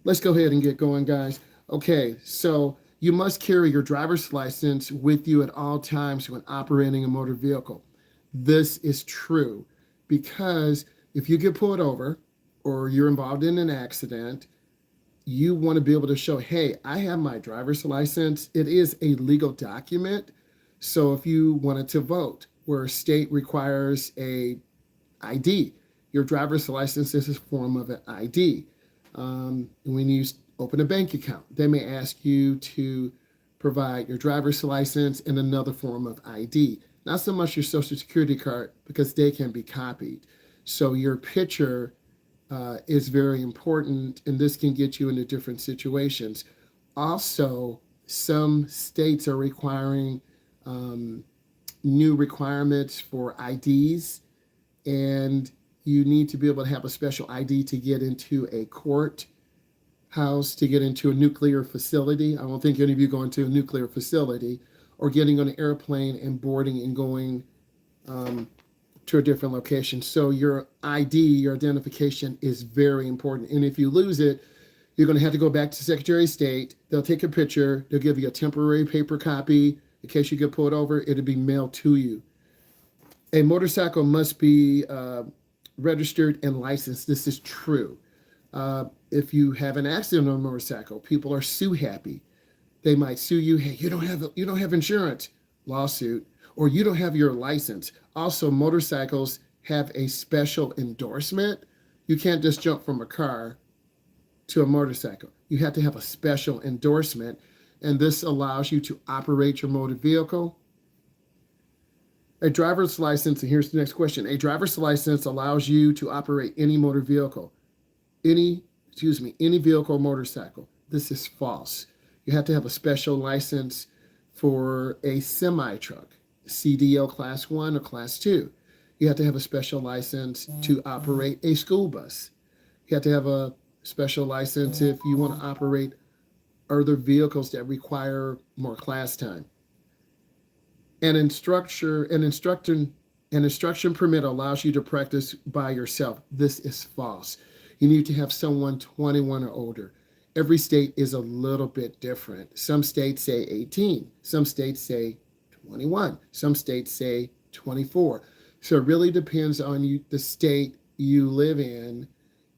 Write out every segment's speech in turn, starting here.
Let's go ahead and get going, guys. Okay, so you must carry your driver's license with you at all times when operating a motor vehicle. This is true because if you get pulled over or you're involved in an accident, you want to be able to show, hey, I have my driver's license. It is a legal document. So if you wanted to vote, where a state requires a ID, your driver's license is a form of an ID. When you open a bank account, they may ask you to provide your driver's license and another form of ID. Not so much your social security card because they can be copied. So your picture is very important, and this can get you into different situations. Also, some states are requiring um, new requirements for IDs, and you need to be able to have a special ID to get into a court house, to get into a nuclear facility. I don't think any of you go into a nuclear facility, or getting on an airplane and boarding and going um, to a different location. So your ID, your identification is very important. And if you lose it, you're going to have to go back to Secretary of State. They'll take a picture. They'll give you a temporary paper copy. In case you get pulled over, it'll be mailed to you. A motorcycle must be registered and licensed. This is true. If you have an accident on a motorcycle, people are sue happy. They might sue you. Hey, you don't have insurance. Lawsuit. Or you don't have your license. Also, motorcycles have a special endorsement. You can't just jump from a car to a motorcycle. You have to have a special endorsement, and this allows you to operate your motor vehicle. A driver's license, and here's the next question. A driver's license allows you to operate any motor vehicle, any vehicle or motorcycle. This is false. You have to have a special license for a semi truck, CDL class 1 or class 2. You have to have a special license to operate a school bus. You have to have a special license if you want to operate other vehicles that require more class time. An instruction permit allows you to practice by yourself. This is false. You need to have someone 21 or older. Every state is a little bit different. Some states say 18. Some states say 21. Some states say 24. So it really depends on you, the state you live in,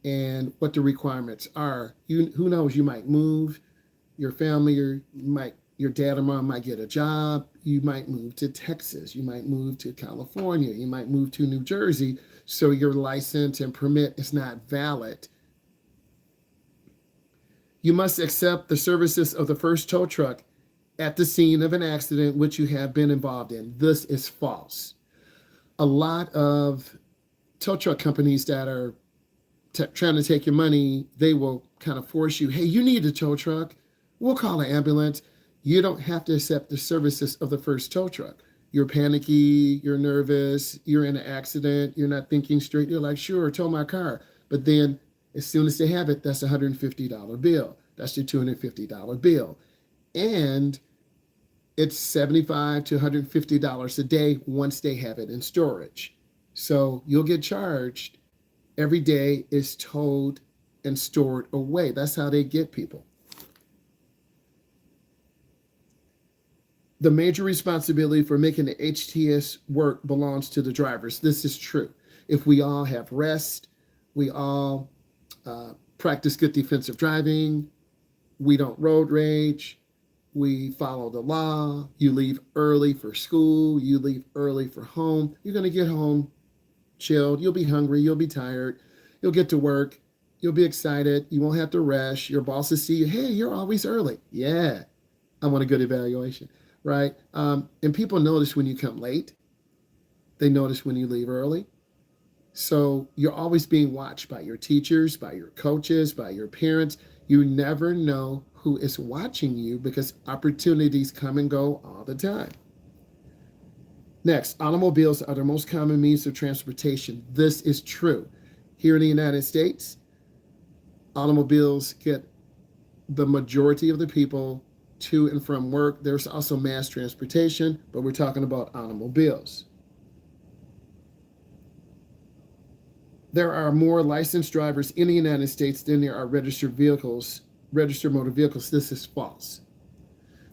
and what the requirements are. Who knows? You might move your family, your dad or mom might get a job. You might move to Texas. You might move to California. You might move to New Jersey. So your license and permit is not valid. You must accept the services of the first tow truck at the scene of an accident which you have been involved in. This is false. A lot of tow truck companies that are trying to take your money, they will kind of force you, hey, you need a tow truck. We'll call an ambulance. You don't have to accept the services of the first tow truck. You're panicky, you're nervous, you're in an accident, you're not thinking straight. You're like, sure, tow my car. But then as soon as they have it, that's a $150 bill. That's your $250 bill. And it's $75 to $150 a day once they have it in storage. So you'll get charged every day is towed and stored away. That's how they get people. The major responsibility for making the HTS work belongs to the drivers. This is true. If we all have rest, we all practice good defensive driving, we don't road rage, we follow the law, you leave early for school, you leave early for home, you're going to get home chilled, you'll be hungry, you'll be tired, you'll get to work, you'll be excited, you won't have to rush, your bosses see you, hey, you're always early. Yeah, I want a good evaluation, right? And people notice when you come late, they notice when you leave early. So you're always being watched by your teachers, by your coaches, by your parents. You never know who is watching you because opportunities come and go all the time. Next, automobiles are the most common means of transportation. This is true. Here in the United States, automobiles get the majority of the people to and from work. There's also mass transportation, but we're talking about automobiles. There are more licensed drivers in the United States than there are registered motor vehicles. This is false.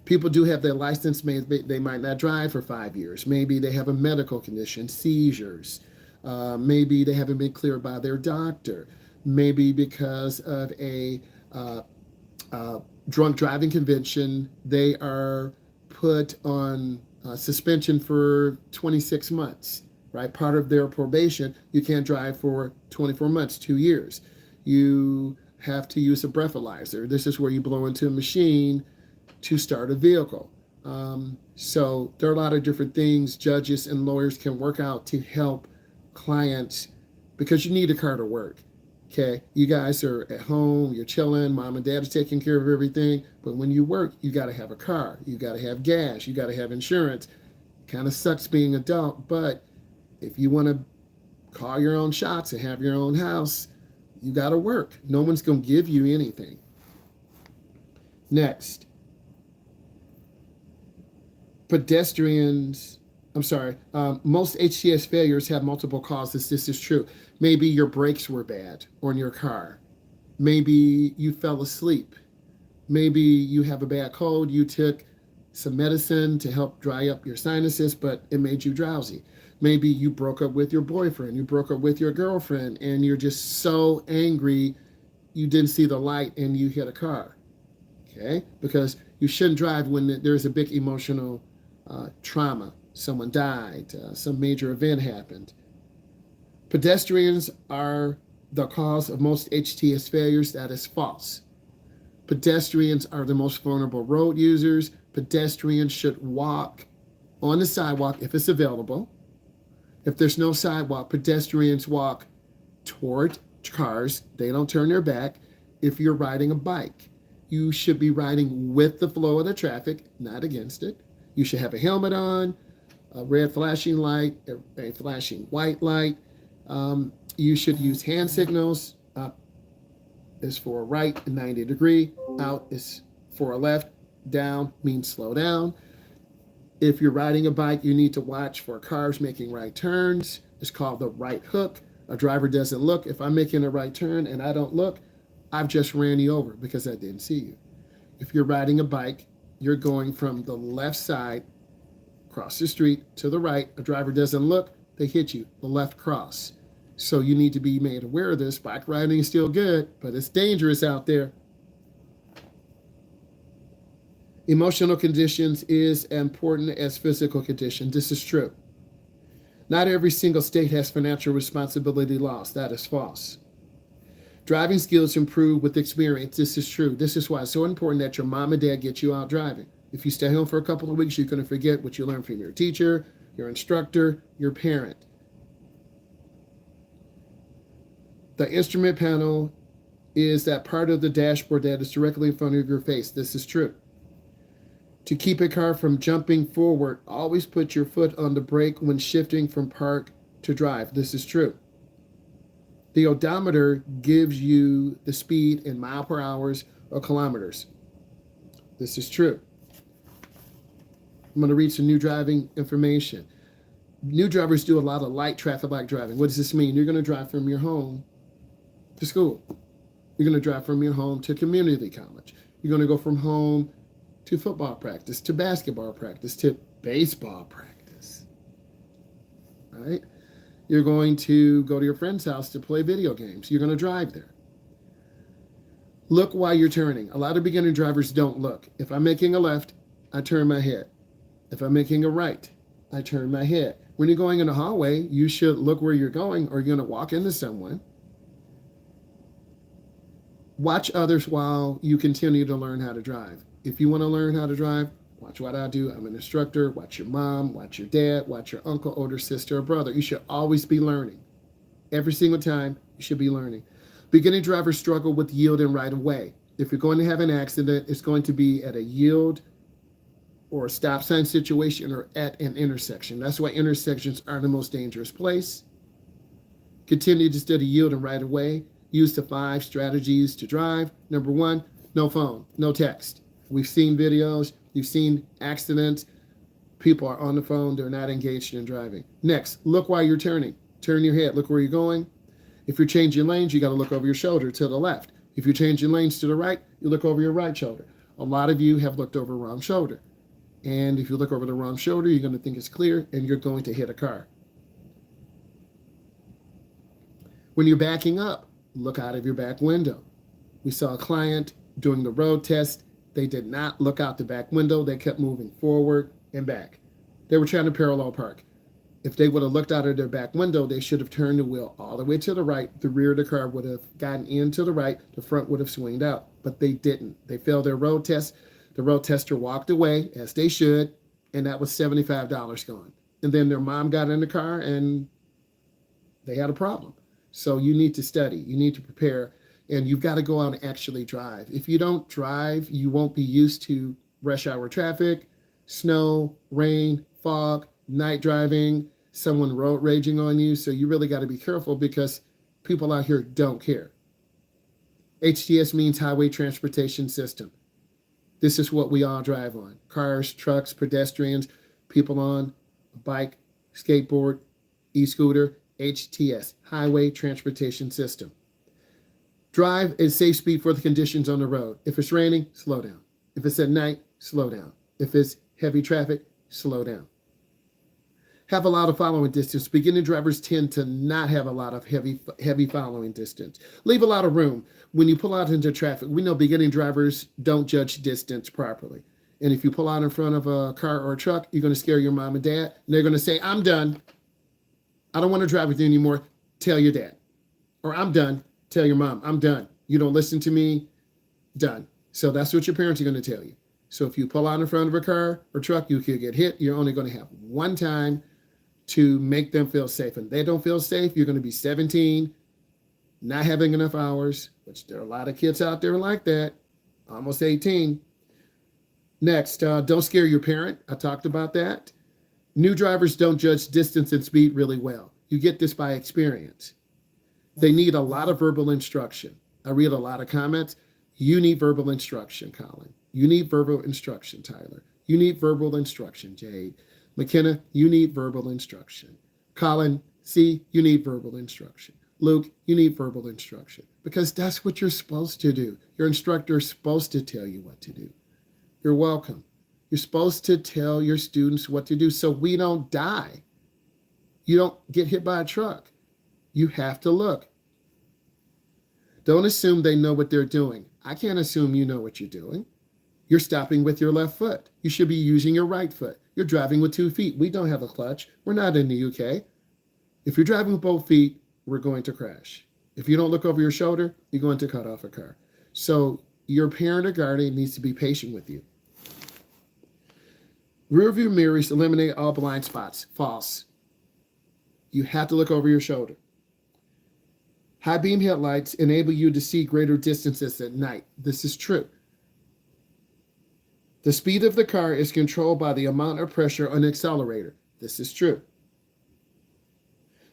People do have their license. They might not drive for 5 years. Maybe they have a medical condition, seizures. Maybe they haven't been cleared by their doctor. Maybe because of a drunk driving conviction, they are put on suspension for 26 months, right? Part of their probation, you can't drive for 24 months, 2 years. You have to use a breathalyzer. This is where you blow into a machine to start a vehicle. So there are a lot of different things judges and lawyers can work out to help clients, because you need a car to work. Okay, you guys are at home, you're chilling, mom and dad are taking care of everything, but when you work, you got to have a car, you got to have gas, you got to have insurance. Kind of sucks being adult, but if you want to call your own shots and have your own house, you got to work. No one's going to give you anything. Next, most HTS failures have multiple causes. This is true. Maybe your brakes were bad on your car. Maybe you fell asleep. Maybe you have a bad cold. You took some medicine to help dry up your sinuses, but it made you drowsy. Maybe you broke up with your boyfriend. You broke up with your girlfriend, and you're just so angry you didn't see the light and you hit a car. Okay? Because you shouldn't drive when there's a big emotional trauma. Someone died, some major event happened. Pedestrians are the cause of most HTS failures. That is false. Pedestrians are the most vulnerable road users. Pedestrians should walk on the sidewalk if it's available. If there's no sidewalk, pedestrians walk toward cars. They don't turn their back. If you're riding a bike, you should be riding with the flow of the traffic, not against it. You should have a helmet on, a red flashing light, a flashing white light. You should use hand signals. Up is for a right, 90 degree. Out is for a left. Down means slow down. If you're riding a bike, you need to watch for cars making right turns. It's called the right hook. A driver doesn't look. If I'm making a right turn and I don't look, I've just ran you over because I didn't see you. If you're riding a bike, you're going from the left side across the street to the right. A driver doesn't look, they hit you, the left cross. So you need to be made aware of this. Bike riding is still good, but it's dangerous out there. Emotional conditions is important as physical condition. This is true. Not every single state has financial responsibility laws. That is false. Driving skills improve with experience. This is true. This is why it's so important that your mom and dad get you out driving. If you stay home for a couple of weeks, you're going to forget what you learned from your teacher, your instructor, your parent. The instrument panel is that part of the dashboard that is directly in front of your face. This is true. To keep a car from jumping forward, always put your foot on the brake when shifting from park to drive. This is true. The odometer gives you the speed in mile per hour or kilometers. This is true. I'm going to read some new driving information. New drivers do a lot of light traffic light driving. What does this mean? You're going to drive from your home to school. You're going to drive from your home to community college. You're going to go from home to football practice, to basketball practice, to baseball practice. Right? You're going to go to your friend's house to play video games. You're going to drive there. Look while you're turning. A lot of beginner drivers don't look. If I'm making a left, I turn my head. If I'm making a right, I turn my head. When you're going in a hallway, you should look where you're going, or you're going to walk into someone. Watch others while you continue to learn how to drive. If you want to learn how to drive, watch what I do. I'm an instructor. Watch your mom, watch your dad, watch your uncle, older sister, or brother. You should always be learning. Every single time, you should be learning. Beginning drivers struggle with yielding right away. If you're going to have an accident, it's going to be at a yield or a stop sign situation or at an intersection. That's why intersections are the most dangerous place. Continue to study yielding right away. Use the 5 strategies to drive. Number 1, no phone, no text. We've seen videos, you've seen accidents. People are on the phone, they're not engaged in driving. Next, look while you're turning. Turn your head, look where you're going. If you're changing lanes, you got to look over your shoulder to the left. If you're changing lanes to the right, you look over your right shoulder. A lot of you have looked over the wrong shoulder. And if you look over the wrong shoulder, you're going to think it's clear and you're going to hit a car. When you're backing up, look out of your back window. We saw a client doing the road test. They did not look out the back window. They kept moving forward and back. They were trying to parallel park. If they would have looked out of their back window, they should have turned the wheel all the way to the right. The rear of the car would have gotten into the right. The front would have swinged out. But they didn't. They failed their road test. The road tester walked away, as they should, and that was $75 gone. And then their mom got in the car, and they had a problem. So you need to study. You need to prepare. And you've got to go out and actually drive. If you don't drive, you won't be used to rush hour traffic, snow, rain, fog, night driving, someone road raging on you. So you really got to be careful because people out here don't care. HTS means Highway Transportation System. This is what we all drive on. Cars, trucks, pedestrians, people on a bike, skateboard, e-scooter, HTS, Highway Transportation System. Drive at safe speed for the conditions on the road. If it's raining, slow down. If it's at night, slow down. If it's heavy traffic, slow down. Have a lot of following distance. Beginning drivers tend to not have a lot of heavy following distance. Leave a lot of room. When you pull out into traffic, we know beginning drivers don't judge distance properly. And if you pull out in front of a car or a truck, you're going to scare your mom and dad. And they're going to say, I'm done. I don't want to drive with you anymore. Tell your dad. Or I'm done. Tell your mom, I'm done. You don't listen to me, done. So that's what your parents are going to tell you. So if you pull out in front of a car or truck, you could get hit. You're only going to have one time to make them feel safe. And they don't feel safe, you're going to be 17, not having enough hours, which there are a lot of kids out there like that, almost 18. Next, don't scare your parent. I talked about that. New drivers don't judge distance and speed really well. You get this by experience. They need a lot of verbal instruction. I read a lot of comments. You need verbal instruction, Colin. You need verbal instruction, Tyler. You need verbal instruction, Jade. McKenna, you need verbal instruction. Colin, C, you need verbal instruction. Luke, you need verbal instruction because that's what you're supposed to do. Your instructor is supposed to tell you what to do. You're welcome. You're supposed to tell your students what to do so we don't die. You don't get hit by a truck. You have to look. Don't assume they know what they're doing. I can't assume you know what you're doing. You're stopping with your left foot. You should be using your right foot. You're driving with 2 feet. We don't have a clutch. We're not in the UK. If you're driving with both feet, we're going to crash. If you don't look over your shoulder, you're going to cut off a car. So your parent or guardian needs to be patient with you. Rear view mirrors eliminate all blind spots. False. You have to look over your shoulder. High beam headlights enable you to see greater distances at night. This is true. The speed of the car is controlled by the amount of pressure on the accelerator. This is true.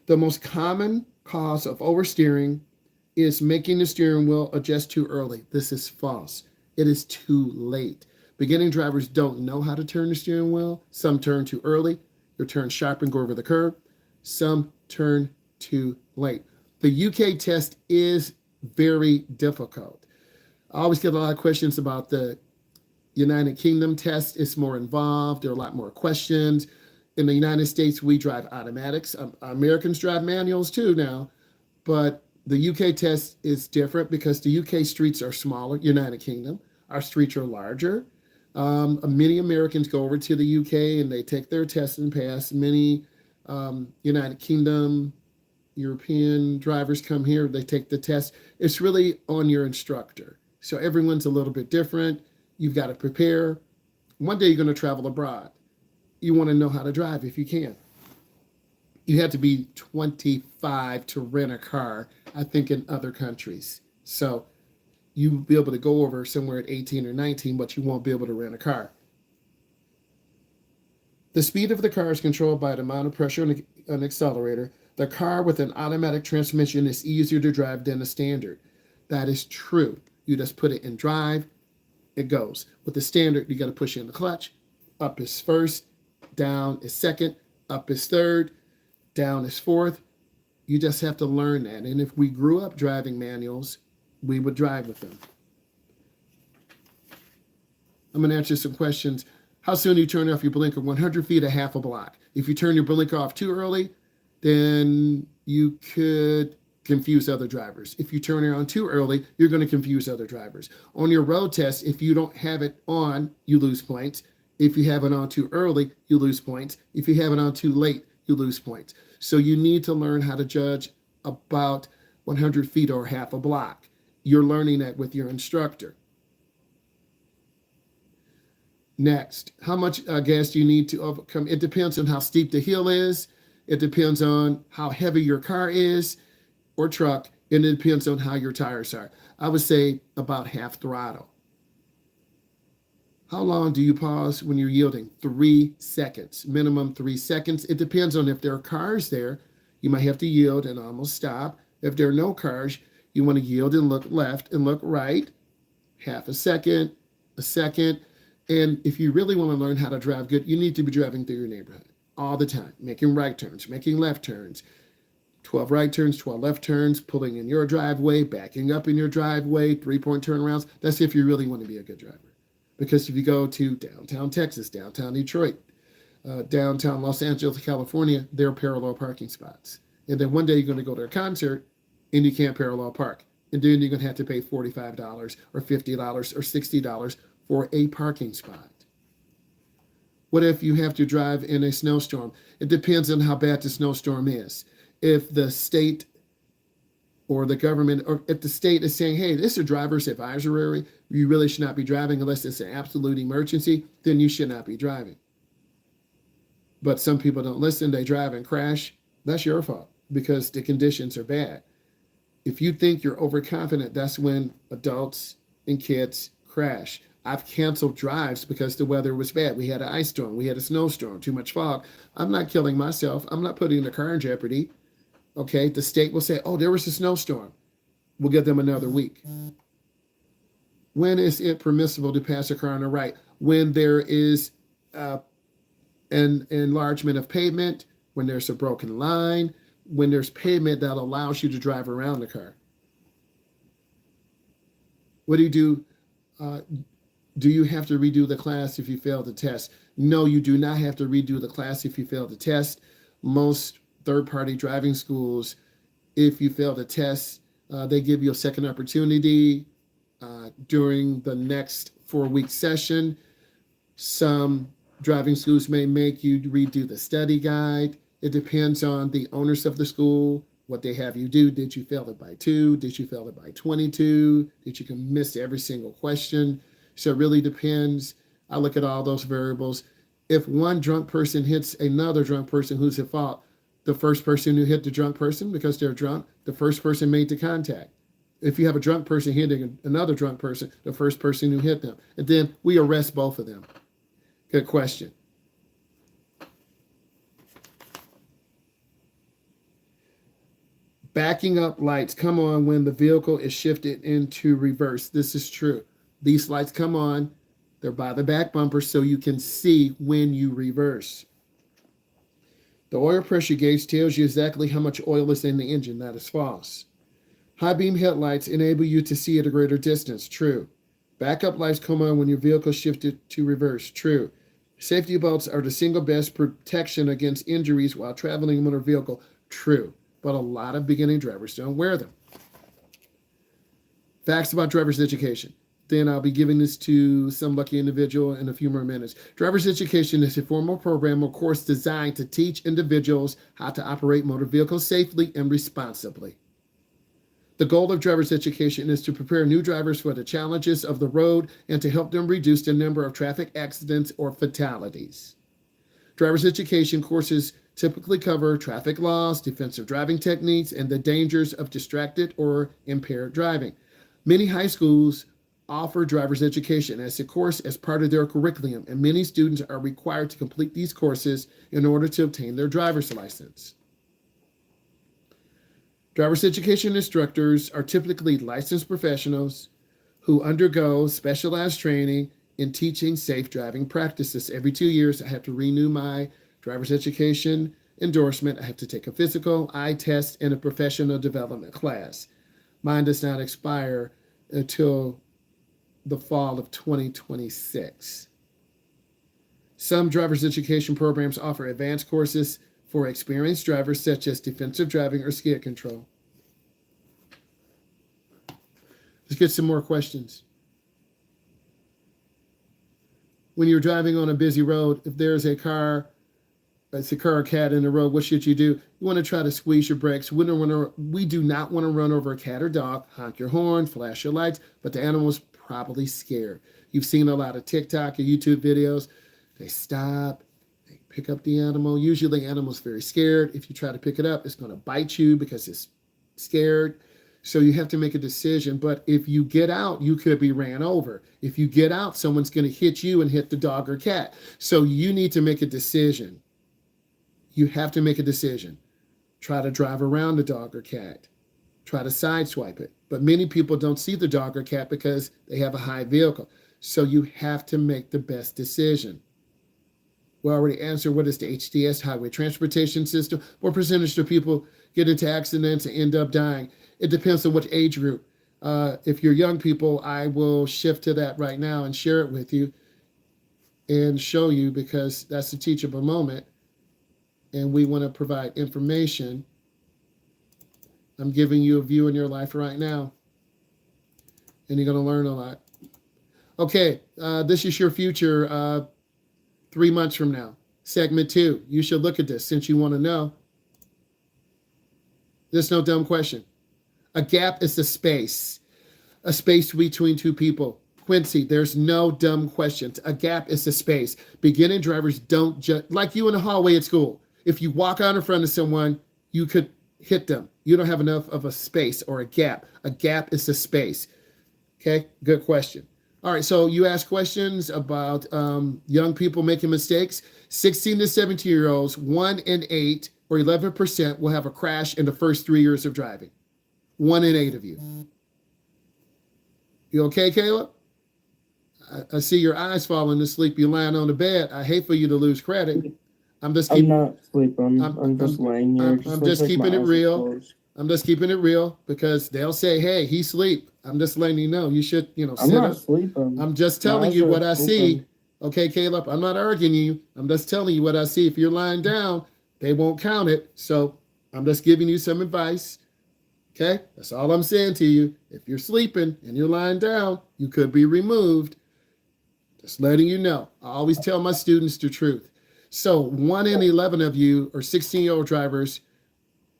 The most common cause of oversteering is making the steering wheel adjust too early. This is false. It is too late. Beginning drivers don't know how to turn the steering wheel. Some turn too early. Your turn sharp and go over the curb. Some turn too late. The UK test is very difficult. I always get a lot of questions about the United Kingdom test. It's more involved. There are a lot more questions. In the United States, we drive automatics. Americans drive manuals too now. But the UK test is different because the UK streets are smaller. United Kingdom. Our streets are larger. Many Americans go over to the UK and they take their test and pass. Many United Kingdom, European drivers come here, they take the test. It's really on your instructor. So everyone's a little bit different. You've got to prepare. One day you're going to travel abroad. You want to know how to drive if you can. You have to be 25 to rent a car, I think, in other countries. So you'll be able to go over somewhere at 18 or 19, but you won't be able to rent a car. The speed of the car is controlled by the amount of pressure on an accelerator. The car with an automatic transmission is easier to drive than a standard. That is true. You just put it in drive, it goes. With the standard, you got to push in the clutch. Up is first, down is second, up is third, down is fourth. You just have to learn that. And if we grew up driving manuals, we would drive with them. I'm going to answer some questions. How soon do you turn off your blinker? 100 feet, a half a block. If you turn your blinker off too early, then you could confuse other drivers. If you turn it on too early, you're going to confuse other drivers. On your road test, if you don't have it on, you lose points. If you have it on too early, you lose points. If you have it on too late, you lose points. So you need to learn how to judge about 100 feet or half a block. You're learning that with your instructor. Next, how much gas do you need to overcome? It depends on how steep the hill is. It depends on how heavy your car is or truck, and it depends on how your tires are. I would say about half throttle. How long do you pause when you're yielding? 3 seconds, minimum 3 seconds. It depends on if there are cars there. You might have to yield and almost stop. If there are no cars, you want to yield and look left and look right. Half a second, a second. And if you really want to learn how to drive good, you need to be driving through your neighborhood all the time, making right turns, making left turns, 12 right turns, 12 left turns, pulling in your driveway, backing up in your driveway, 3-point turnarounds. That's if you really want to be a good driver. Because if you go to downtown Texas, downtown Detroit, downtown Los Angeles, California, there are parallel parking spots. And then one day you're going to go to a concert and you can't parallel park. And then you're going to have to pay $45 or $50 or $60 for a parking spot. What if you have to drive in a snowstorm? It depends on how bad the snowstorm is. If the state or the government, or if the state is saying, hey, this is a driver's advisory, you really should not be driving unless it's an absolute emergency, then you should not be driving. But some people don't listen, they drive and crash. That's your fault because the conditions are bad. If you think you're overconfident, that's when adults and kids crash. I've canceled drives because the weather was bad. We had an ice storm. We had a snowstorm, too much fog. I'm not killing myself. I'm not putting the car in jeopardy. Okay, the state will say, oh, there was a snowstorm. We'll give them another week. When is it permissible to pass a car on the right? When there is an enlargement of pavement, when there's a broken line, when there's pavement that allows you to drive around the car. What do you do? Do you have to redo the class if you fail the test? No, you do not have to redo the class if you fail the test. Most third-party driving schools, if you fail the test, they give you a second opportunity during the next 4-week session. Some driving schools may make you redo the study guide. It depends on the owners of the school, what they have you do. Did you fail it by 2? Did you fail it by 22? Did you miss every single question? So it really depends. I look at all those variables. If one drunk person hits another drunk person, who's at fault? The first person who hit the drunk person because they're drunk, the first person made the contact. If you have a drunk person hitting another drunk person, the first person who hit them. And then we arrest both of them. Good question. Backing up lights come on when the vehicle is shifted into reverse. This is true. These lights come on. They're by the back bumper so you can see when you reverse. The oil pressure gauge tells you exactly how much oil is in the engine. That is false. High beam headlights enable you to see at a greater distance. True. Backup lights come on when your vehicle shifted to reverse. True. Safety belts are the single best protection against injuries while traveling in a motor vehicle. True. But a lot of beginning drivers don't wear them. Facts about driver's education. Then I'll be giving this to some lucky individual in a few more minutes. Driver's education is a formal program or course designed to teach individuals how to operate motor vehicles safely and responsibly. The goal of driver's education is to prepare new drivers for the challenges of the road and to help them reduce the number of traffic accidents or fatalities. Driver's education courses typically cover traffic laws, defensive driving techniques, and the dangers of distracted or impaired driving. Many high schools offer driver's education as a course as part of their curriculum, and many students are required to complete these courses in order to obtain their driver's license. Driver's education instructors are typically licensed professionals who undergo specialized training in teaching safe driving practices. Every 2 years, I have to renew my driver's education endorsement. I have to take a physical, eye test, and a professional development class. Mine does not expire until the fall of 2026. Some driver's education programs offer advanced courses for experienced drivers, such as defensive driving or skid control. Let's get some more questions. When you're driving on a busy road, if there's a car or cat in the road, what should you do? You want to try to squeeze your brakes. We do not want to run over a cat or dog, honk your horn, flash your lights, but the animal's probably scared. You've seen a lot of TikTok or YouTube videos. They stop, they pick up the animal. Usually the animal's very scared. If you try to pick it up, it's going to bite you because it's scared. So you have to make a decision. But if you get out, you could be ran over. If you get out, someone's going to hit you and hit the dog or cat. So you need to make a decision. You have to make a decision. Try to drive around the dog or cat. Try to sideswipe it. But many people don't see the dog or cat because they have a high vehicle. So you have to make the best decision. We already answered, what is the HTS, highway transportation system? What percentage of people get into accidents and end up dying? It depends on which age group. If you're young people, I will shift to that right now and share it with you and show you, because that's a teachable moment. And we want to provide information. I'm giving you a view in your life right now. And you're going to learn a lot. Okay, this is your future 3 months from now. Segment 2. You should look at this since you want to know. There's no dumb question. A gap is a space between two people. Quincy, there's no dumb questions. A gap is a space. Beginning drivers don't just, like you in the hallway at school. If you walk out in front of someone, you could hit them. You don't have enough of a space or a gap. A gap is a space. Okay, good question. All right, so you asked questions about young people making mistakes. 16 to 17-year-olds, 1 in 8 or 11% will have a crash in the first 3 years of driving. 1 in 8 of you. You okay, Caleb? I see your eyes falling asleep. You're lying on the bed. I hate for you to lose credit. I'm not sleeping. I'm just laying here. I'm just keeping it real. I'm just keeping it real because they'll say, hey, he's asleep. I'm just letting you know. You should, sit up. I'm not sleeping. I'm just telling you what I see. Okay, Caleb, I'm not arguing you. I'm just telling you what I see. If you're lying down, they won't count it. So I'm just giving you some advice. Okay, that's all I'm saying to you. If you're sleeping and you're lying down, you could be removed. Just letting you know. I always tell my students the truth. So 1 in 11 of you are 16-year-old drivers,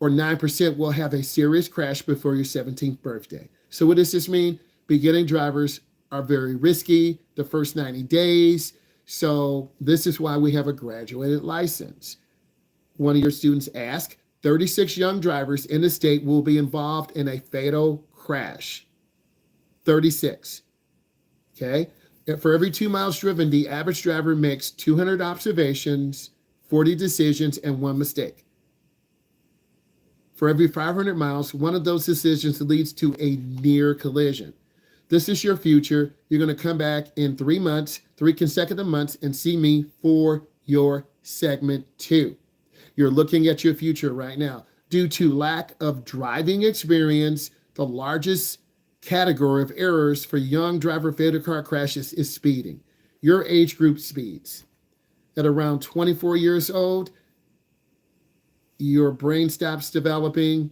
or 9% will have a serious crash before your 17th birthday. So what does this mean? Beginning drivers are very risky the first 90 days. So this is why we have a graduated license. One of your students asked, 36 young drivers in the state will be involved in a fatal crash. 36. Okay? And for every 2 miles driven, the average driver makes 200 observations, 40 decisions, and 1 mistake. For every 500 miles, one of those decisions leads to a near collision. This is your future. You're going to come back in 3 months, 3 consecutive months, and see me for your segment 2. You're looking at your future right now. Due to lack of driving experience, the largest category of errors for young driver fatal car crashes is speeding. Your age group speeds. At around 24 years old, your brain stops developing,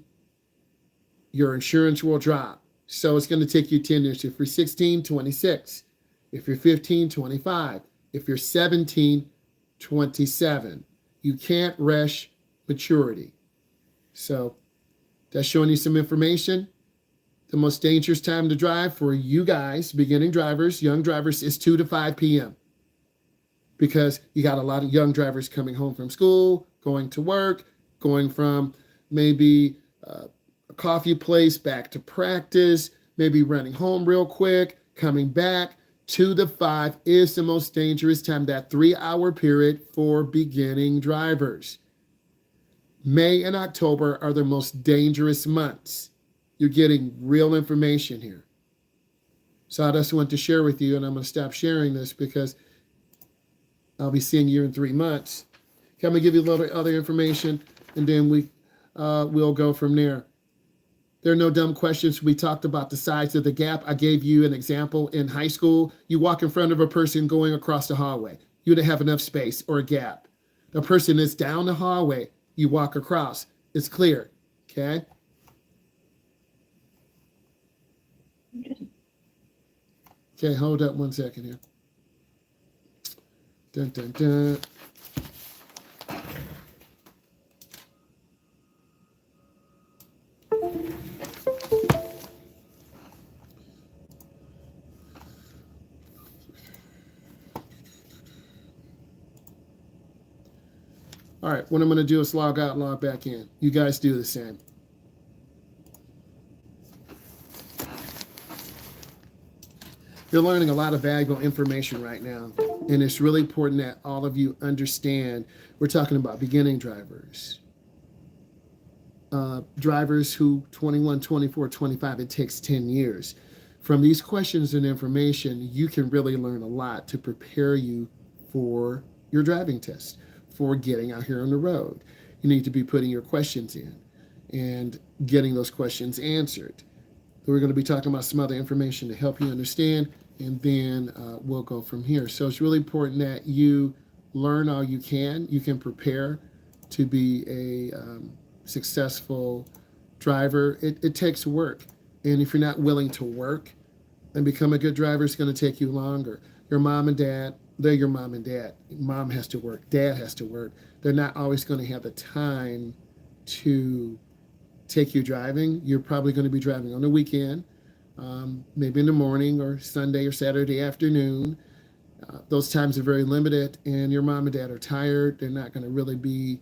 your insurance will drop. So it's going to take you 10 years. If you're 16, 26. If you're 15, 25. If you're 17, 27. You can't rush maturity. So that's showing you some information. The most dangerous time to drive for you guys, beginning drivers, young drivers, is 2 to 5 p.m. Because you got a lot of young drivers coming home from school, going to work, going from maybe a coffee place back to practice, maybe running home real quick, coming back. 2 to 5 is the most dangerous time, that 3-hour period for beginning drivers. May and October are the most dangerous months. You're getting real information here. So I just want to share with you, and I'm going to stop sharing this because I'll be seeing you in 3 months. I'm gonna give you a little other information, and then we'll go from there. There are no dumb questions. We talked about the size of the gap. I gave you an example in high school. You walk in front of a person going across the hallway. You don't have enough space or a gap. The person is down the hallway. You walk across. It's clear. Okay? Okay, hold up 1 second here. Dun, dun, dun. All right, what I'm going to do is log out and log back in. You guys do the same. You're learning a lot of valuable information right now, and it's really important that all of you understand we're talking about beginning drivers. Drivers who 21, 24, 25, it takes 10 years. From these questions and information, you can really learn a lot to prepare you for your driving test, for getting out here on the road. You need to be putting your questions in and getting those questions answered. We're going to be talking about some other information to help you understand, and then we'll go from here. So it's really important that you learn all you can. You can prepare to be a successful driver. It takes work. And if you're not willing to work and become a good driver, it's going to take you longer. Your mom and dad, they're your mom and dad. Mom has to work. Dad has to work. They're not always going to have the time to take you driving. You're probably going to be driving on the weekend, maybe in the morning or Sunday or Saturday afternoon. Those times are very limited, and your mom and dad are tired. They're not going to really be,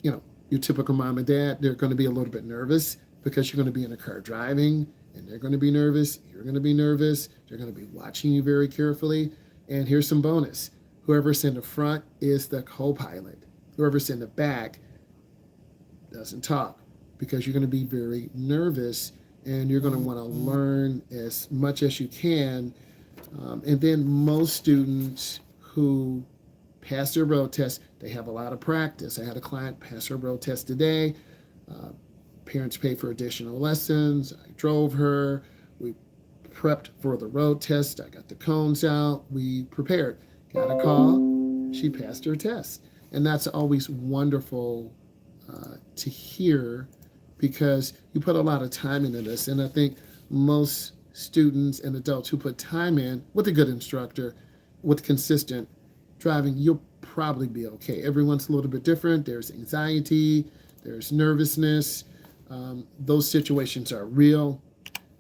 your typical mom and dad. They're going to be a little bit nervous because you're going to be in a car driving, and they're going to be nervous. You're going to be nervous. They're going to be watching you very carefully. And here's some bonus. Whoever's in the front is the co-pilot. Whoever's in the back doesn't talk, because you're going to be very nervous, and you're going to want to learn as much as you can. And then most students who pass their road test, they have a lot of practice. I had a client pass her road test today. Parents paid for additional lessons. I drove her. We prepped for the road test. I got the cones out. We prepared. Got a call. She passed her test. And that's always wonderful to hear, because you put a lot of time into this. And I think most students and adults who put time in with a good instructor, with consistent driving, you'll probably be okay. Everyone's a little bit different. There's anxiety, there's nervousness. Those situations are real.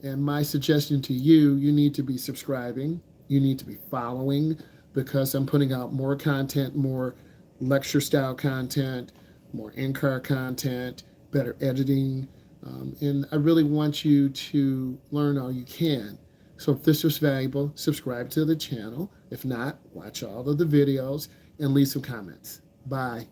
And my suggestion to you, you need to be subscribing. You need to be following, because I'm putting out more content, more lecture style content, more in-car content, better editing. And I really want you to learn all you can. So if this was valuable, subscribe to the channel. If not, watch all of the videos and leave some comments. Bye.